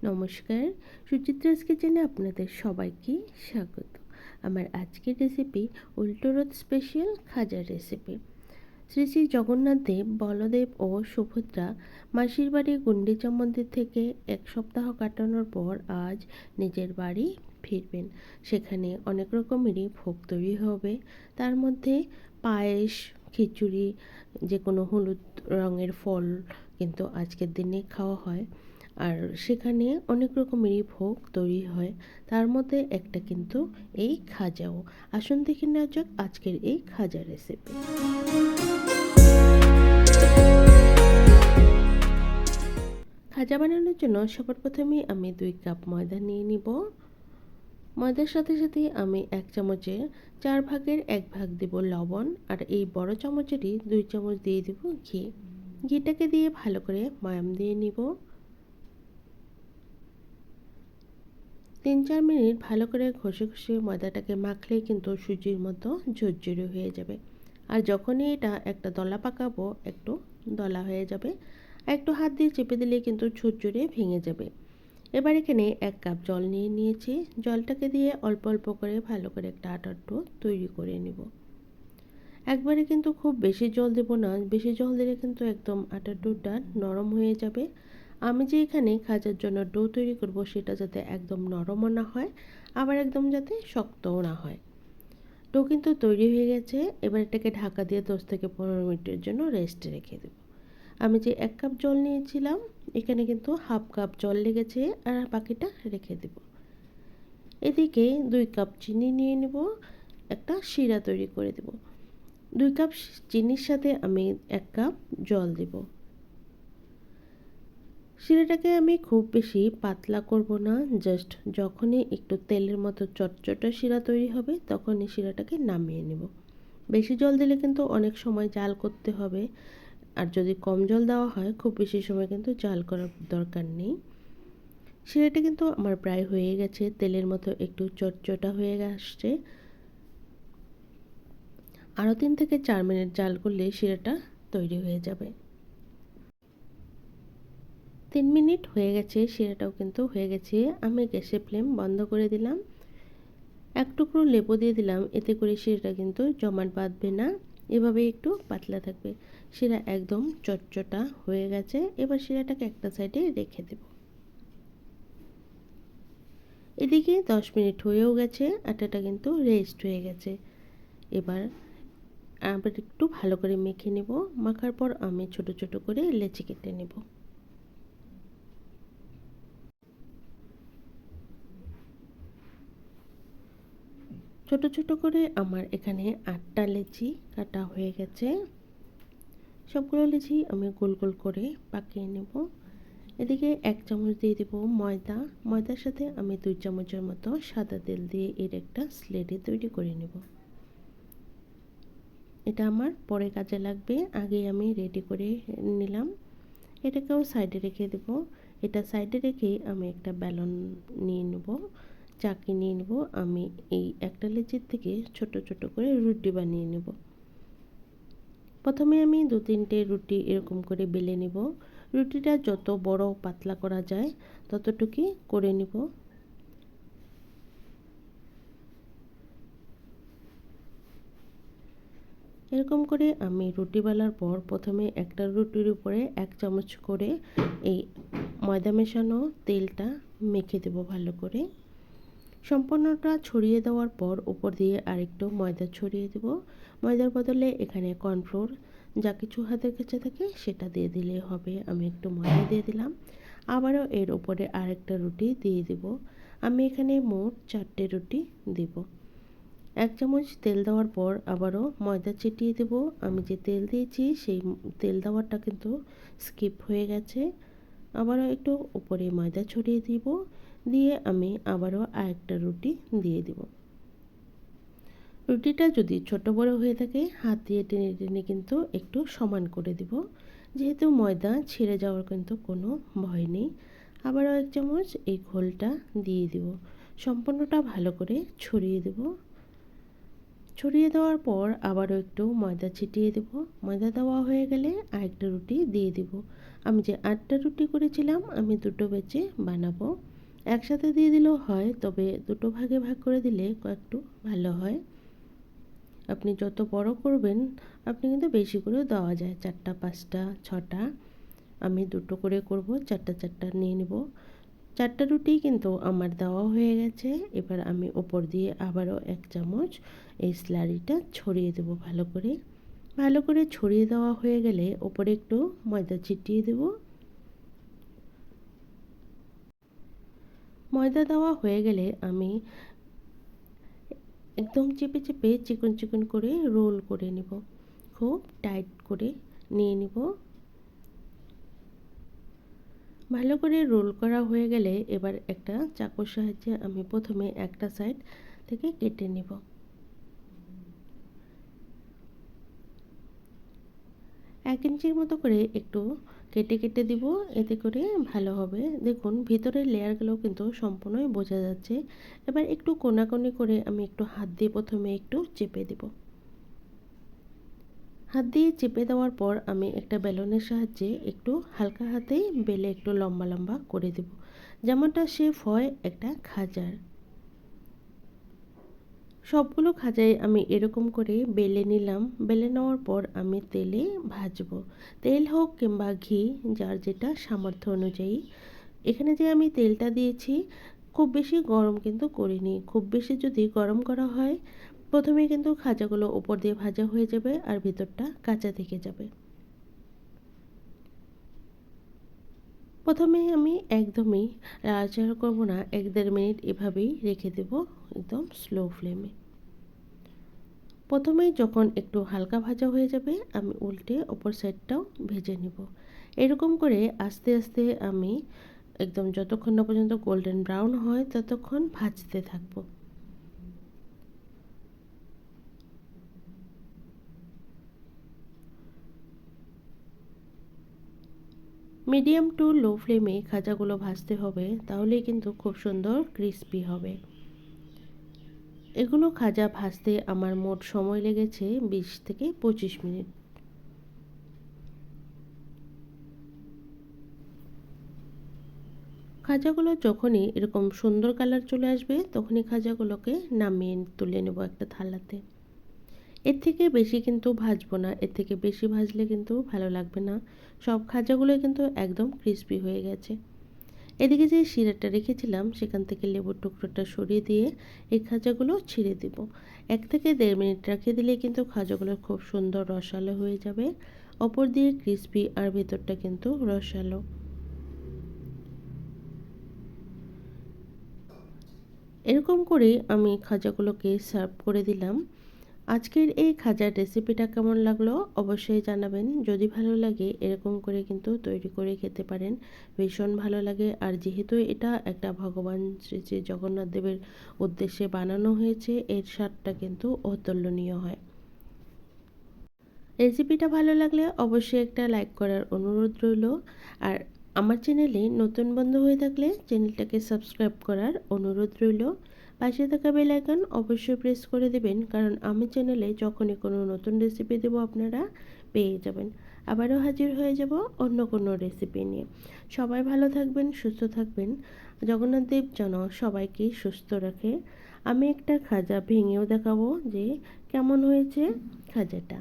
নমস্কার, সুচিত্রাস কিচেনে আপনাদের সবাইকে স্বাগত। আমার আজকের রেসিপি উল্টো রথ স্পেশাল খাজার রেসিপি। শ্রী শ্রী জগন্নাথ দেব, বলদেব ও সুভদ্রা মাসির বাড়ি গুন্ডিচা মন্দির থেকে 1 সপ্তাহ কাটানোর পর আজ নিজের বাড়ি ফিরবেন। সেখানে অনেক রকমেরই ভোগ তৈরি হবে। তার মধ্যে পায়েস, খিচুড়ি, যে কোনো হলুদ রঙের ফল কিন্তু আজকের দিনে খাওয়া হয়। আর সেখানে অনেক রকমেরই ভোগ তৈরি হয়। তার মধ্যে একটা কিন্তু এই খাজাও। আসুন দেখে নেওয়া যাক আজকের এই খাজা রেসিপি। খাজা বানানোর জন্য সবার প্রথমেই আমি 2 কাপ ময়দা নিয়ে নিব। ময়দার সাথে সাথে আমি 1 চামচে 1/4 ভাগ দিব লবণ, আর এই বড় চামচেরই 2 চামচ দিয়ে দিব ঘি। ঘিটাকে দিয়ে ভালো করে ময়াম দিয়ে নিব। 3-4 মিনিট ভালো করে ঘষে ঘষে ময়দাটাকে মাখলেই কিন্তু সুজির মতো ঝুরঝুরে হয়ে যাবে। আর যখনই এটা একটা দলা পাকাবো, একটু দলা হয়ে যাবে, একটু হাত দিয়ে চেপে দিলেই কিন্তু ঝুরঝুরে ভেঙে যাবে। এবার এখানে 1 কাপ জল নিয়ে নিয়েছি। জলটাকে দিয়ে অল্প অল্প করে ভালো করে একটা আটার ডো তৈরি করে নিব। একবারে কিন্তু খুব বেশি জল দেব না, বেশি জল দিলে কিন্তু একদম আটার ডোটা নরম হয়ে যাবে। আমি যে এখানে খাজার জন্য ডো তৈরি করব সেটা যাতে একদম নরমও না হয়, আবার একদম যাতে শক্তও না হয়। ডো কিন্তু তৈরি হয়ে গেছে। এবার এটাকে ঢাকা দিয়ে 10 থেকে 15 মিনিটের জন্য রেস্টে রেখে দেব। আমি যে 1 কাপ জল নিয়েছিলাম এখানে কিন্তু 1/2 কাপ জল লেগেছে, আর বাকিটা রেখে দেব। এদিকে 2 কাপ চিনি নিয়ে নেব, একটা শিরা তৈরি করে দেব। 2 কাপ চিনির সাথে আমি 1 কাপ জল দেব। শিরাটাকে আমি খুব বেশি পাতলা করব না, জাস্ট যখনই একটু তেলের মতো চটচটা শিরা তৈরি হবে তখনই শিরাটাকে নামিয়ে নেব। বেশি জল দিলে কিন্তু অনেক সময় জাল করতে হবে, আর যদি কম জল দেওয়া হয় খুব বেশি সময় কিন্তু জাল করার দরকার নেই। শিরাটা কিন্তু আমার প্রায় হয়ে গেছে, তেলের মতো একটু চটচটা হয়ে আসছে। আরও 3 থেকে 4 মিনিট জাল করলে শিরাটা তৈরি হয়ে যাবে। 3 মিনিট হয়ে গেছে, শিরাটাও কিন্তু হয়ে গেছে। আমি গ্যাসের ফ্লেম বন্ধ করে দিলাম। 1 টুকরো লেবু দিয়ে দিলাম, এতে করে শিরাটা কিন্তু জমাট বাঁধবে না, এভাবে একটু পাতলা থাকবে। শিরা একদম চটচটা হয়ে গেছে। এবার শিরাটাকে একটা সাইডে রেখে দেব। এদিকে 10 মিনিট হয়েও গেছে, আটাটা কিন্তু রেস্ট হয়ে গেছে। এবার আবার একটু ভালো করে মেখে নেব। মাখার পর আমি ছোট ছোট করে লেচি কেটে নেব। ছোট ছোট করে আমার এখানে 8টা লেচি কাটা হয়ে গেছে। সবগুলো লেচি আমি গোল গোল করে পাকিয়ে নেব। এদিকে 1 চামচ দিয়ে দেব ময়দা। ময়দার সাথে আমি 2 চামচের মতো সাদা তেল দিয়ে এর একটা স্লেটি তৈরি করে নেব। এটা আমার পরে কাজে লাগবে, আগে আমি রেডি করে নিলাম। এটাকেও সাইডে রেখে দেব। এটা সাইডে রেখে আমি একটা বেলন নিয়ে নেব, চাকি নিয়ে নেব। আমি এই একটা লেচির থেকে ছোট ছোট করে রুটি বানিয়ে নেব। প্রথমে আমি 2-3টে রুটি এরকম করে বেলে নেব। রুটিটা যত বড় পাতলা করা যায় ততটুকুই করে নেব। এরকম করে আমি রুটি বেলার পর প্রথমে একটা রুটির উপরে 1 চামচ করে এই ময়দা মেশানো তেলটা মেখে দেব ভালো করে। সম্পূর্ণটা ছড়িয়ে দেওয়ার পর উপর দিয়ে আরেকটু ময়দা ছড়িয়ে দেব। ময়দার বদলে এখানে কর্নফ্লোর, যা কিছু হাতের কাছে থাকে সেটা দিয়ে দিলেই হবে। আমি একটু ময়দা দিয়ে দিলাম। আবারও এর উপরে আরেকটা রুটি দিয়ে দেব। আমি এখানে মোট 4টে রুটি দেব। 1 চামচ তেল দেওয়ার পর আবারও ময়দা ছিটিয়ে দেব। আমি যে তেল দিয়েছি সেই তেল দেওয়াটা কিন্তু স্কিপ হয়ে গেছে। আবারও একটু উপরে ময়দা ছড়িয়ে দিব, দিয়ে আমি আবারও আরেকটা রুটি দিয়ে দেব। রুটিটা যদি ছোট বড় হয়ে থাকে হাত দিয়ে টেনে টেনে কিন্তু একটু সমান করে দিব, যেহেতু ময়দা ছিঁড়ে যাওয়ার কিন্তু কোনো ভয় নেই। আবারও 1 চামচ এই ঘোলটা দিয়ে দিব। সম্পূর্ণটা ভালো করে ছড়িয়ে দেব। ছড়িয়ে দেওয়ার পর আবারও একটু ময়দা ছিটিয়ে দেব। ময়দা দেওয়া হয়ে গেলে আরেকটা রুটি দিয়ে দিব। আমি যে 8টা রুটি করেছিলাম আমি 2টো বেচে বানাবো। একসাথে দিয়ে দিলেও হয়, তবে 2টো ভাগে ভাগ করে দিলে একটু ভালো হয়। আপনি যত বড় করবেন আপনি কিন্তু বেশি করেও দেওয়া যায়, 4টা 5টা 6টা। আমি 2টো করে করব, 4টা 4টা নিয়ে নেব। 4টা রুটি কিন্তু আমার দেওয়া হয়ে গেছে। এবার আমি ওপর দিয়ে আবারও 1 চামচ এই স্লারিটা ছড়িয়ে দেব ভালো করে। ভালো করে ছড়িয়ে দেওয়া হয়ে গেলে ওপরে একটু ময়দা ছিটিয়ে দেব। ময়দা দেওয়া হয়ে গেলে আমি একদম চেপে চেপে চিকন চিকন করে রোল করে নেব। খুব টাইট করে নিয়ে নেব। ভালো করে রোল করা হয়ে গেলে এবার একটা চাকুর সাহায্যে আমি প্রথমে একটা সাইড থেকে কেটে নেব। 1 ইঞ্চির মতো করে একটু কেটে কেটে দিব, এতে করে ভালো হবে। দেখুন ভিতরের লেয়ারগুলো কিন্তু সম্পূর্ণই বোঝা যাচ্ছে। এবার একটু কোনাকুনি করে আমি একটু হাত দিয়ে প্রথমে একটু চেপে দেব। হাত দিয়ে চেপে দেওয়ার পর আমি একটা বেলনের সাহায্যে একটু হালকা হাতেই বেলে একটু লম্বা লম্বা করে দেব, যেমনটা শেপ হয় একটা খাজার। সবগুলো খাজাই আমি এরকম করে বেলে নিলাম। বেলে নেওয়ার পর আমি তেলে ভাজবো। তেল হোক কিংবা ঘি, যার যেটা সামর্থ্য অনুযায়ী। এখানে যে আমি তেলটা দিয়েছি খুব বেশি গরম কিন্তু করিনি। খুব বেশি যদি গরম করা হয় প্রথমেই কিন্তু খাজাগুলো উপর দিয়ে ভাজা হয়ে যাবে আর ভিতরটা কাঁচা থেকে যাবে। প্রথমে আমি একদমই নাড়াচাড়া করব না, 1-1.5 মিনিট এভাবেই রেখে দেব একদম স্লো ফ্লেমে। প্রথমেই যখন একটু হালকা ভাজা হয়ে যাবে আমি উল্টে অপর সাইডটাও ভেজে নেব। এরকম করে আস্তে আস্তে আমি একদম যতক্ষণ না পর্যন্ত গোল্ডেন ব্রাউন হয় ততক্ষণ ভাজতে থাকবো। মিডিয়াম টু লো ফ্লেমে খাজাগুলো ভাজতে হবে, তাহলেই কিন্তু খুব সুন্দর ক্রিস্পি হবে। এগুলো খাজা ভাজতে আমার মোট সময় লেগেছে 20 থেকে 25 মিনিট। খাজাগুলো যখনই এরকম সুন্দর কালার চলে আসবে তখনই খাজাগুলোকে নামিয়ে তুলে নেব একটা থালাতে। এর থেকে বেশি কিন্তু ভাজবো না, এর থেকে বেশি ভাজলে কিন্তু ভালো লাগবে না। সব খাজাগুলো কিন্তু একদম ক্রিস্পি হয়ে গেছে। এদিকে যে শিরাটা রেখেছিলাম সেখান থেকে লেবুর টুকরোটা সরিয়ে দিয়ে এই খাজাগুলো ছিঁড়ে দিব। 1 থেকে 1.5 মিনিট রেখে দিলে কিন্তু খাজাগুলো খুব সুন্দর রসালো হয়ে যাবে। ওপর দিয়ে ক্রিস্পি আর ভেতরটা কিন্তু রসালো। এরকম করে আমি খাজাগুলোকে সার্ভ করে দিলাম। আজকের এই খাজার রেসিপিটা কেমন লাগলো অবশ্যই জানাবেন। যদি ভালো লাগে এরকম করে কিন্তু তৈরি করে খেতে পারেন, ভীষণ ভালো লাগে। আর যেহেতু এটা একটা ভগবান শ্রী শ্রী জগন্নাথ দেবের উদ্দেশ্যে বানানো হয়েছে, এর স্বাদটা কিন্তু অতুলনীয় হয়। রেসিপিটা ভালো লাগলে অবশ্যই একটা লাইক করার অনুরোধ রইল। আর আমার চ্যানেলে নতুন বন্ধু হয়ে থাকলে চ্যানেলটাকে সাবস্ক্রাইব করার অনুরোধ রইল। পাশে থাকা বেল আইকন অবশ্যই প্রেস করে দেবেন, কারণ আমি চ্যানেলে যখনই কোনো নতুন রেসিপি দেবো আপনারা পেয়ে যাবেন। আবারও হাজির হয়ে যাব অন্য কোনো রেসিপি নিয়ে। সবাই ভালো থাকবেন, সুস্থ থাকবেন। জগন্নাথ দেব যেন সবাইকে সুস্থ রাখে। আমি একটা খাজা ভেঙেও দেখাবো যে কেমন হয়েছে খাজাটা।